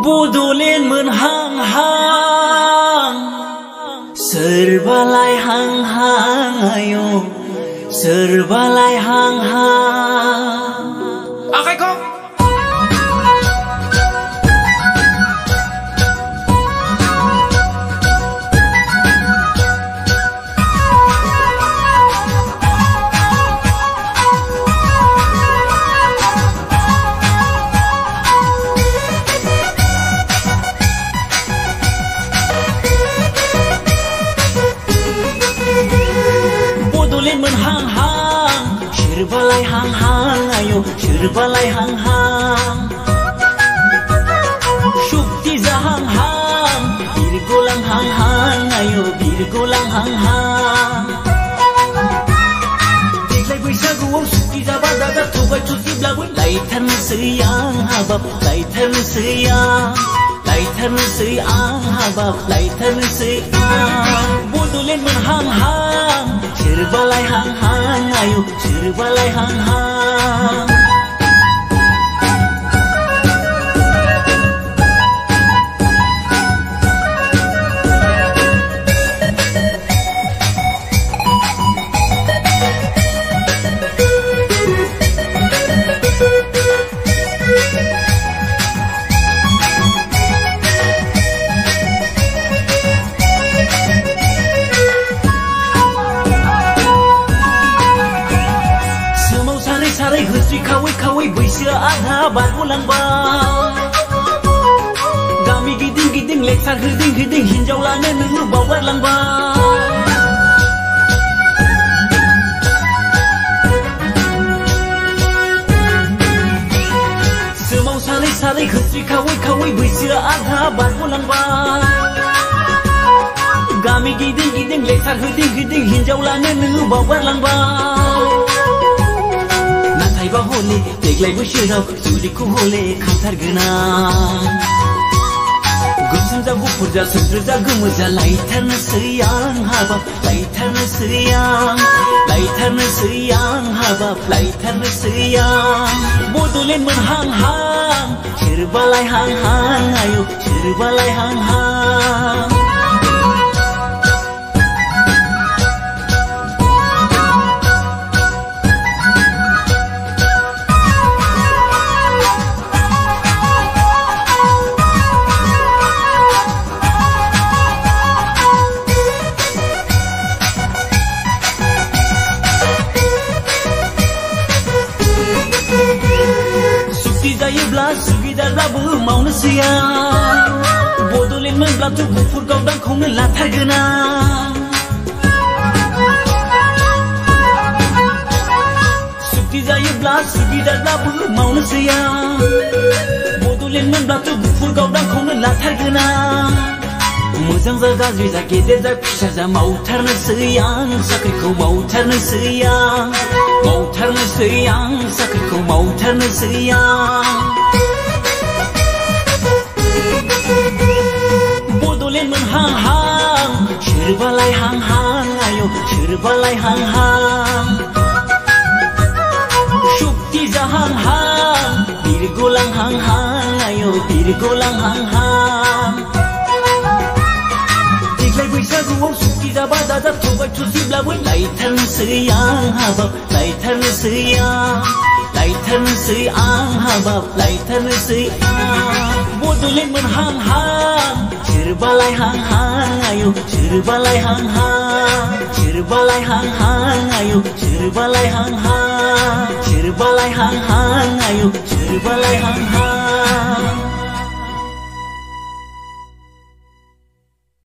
Budulin menhang-hang, serbalai hang-hang ayo, serbalai hang-hang. Oke kok. Menhang-hang, serbalai hang-hang ayo, serbalai hang-hang. Syukti zahang-hang, birgolang hang-hang ayo, birgolang hang-hang. Deglai बैसागुआव syukti जाबा दागा थुबाय थुसिब्लाबो लायथारनोसै आं हाबाब लायथारनोसै आं, लायथारनोसै आं हाबाब लायथारनोसै आं. Budulin menhang-hang, serbalai hang-hang ayo, serbalai hang-hang. Sarai husri kawai-kawai बैसोआ आधा बारग'लांबाय. गामि गिदिं-गिदिं लेक्सार होदिं-होदिं हिनजाव लानो नोङो बावगारलांबाय. सोमावसारै सारै हस्रि खावै-खावै बैसोआ आधा बारग'लांबाय. गामि गिदिं-गिदिं लेक्सार होदिं-होदिं हिनजाव लानो नोङो बावगारलांबाय. नाथायबा हले देग्लाय बोसोराव जुलिखौ हले खांथारगोन आं. गोसोम जा गुफुर जा सोमज्रो जा गोमो जा लायथारनोसै आं हाबाब लायथारनोसै आं, लायथारनोसै आं हाबाब लायथारनोसै आं. बड'लेण्ड मोनहां-हां, सोरबालाय हां-हां आयौ, सोरबालाय हां-हां. जायोब्ला सुगिदारब्लाबो मावनोसै आं. बड'लेण्ड मोनब्लाथ' गुफुर गावदांखौनो लाथारगोन आं. सुक्ति जायोब्ला सुगिदारब्लाबो मावनोसै आं. बड'लेण्ड मोनब्लाथ' गुफुर गावदांखौनो लाथारगोन आं. मोजां जा गाज्रि जा गेदेर जा फिसा जा मावथारनोसै आं, साख्रिखौ मावथारनोसै आं, मावथारनोसै आं, साख्रिखौ मावथारनोसै आं. बड'लेण्ड मोनहां-हां, सोरबालाय हां-हां आयौ, सोरबालाय हां-हां. शुक्ति जाहां-हां, बिरग'लां हां-हां आयौ, बिरग'लां हां-हां. बैसागुआव सुक्ति जाबा दाजा थुबाय थुसिब्लाबो लायथारनोसै आं हाबाब लायथारनोसै आं, लायथारनोसै आं हाबाब लायथारनोसै आं. बड'लेण्ड मोनहां-हां, सोरबालाय हां-हां आयौ, सोरबालाय हां-हां, सोरबालाय हां-हां आयौ, सोरबालाय हां-हां, सोरबालाय हां-हां आयौ, सोरबालाय हां-हां.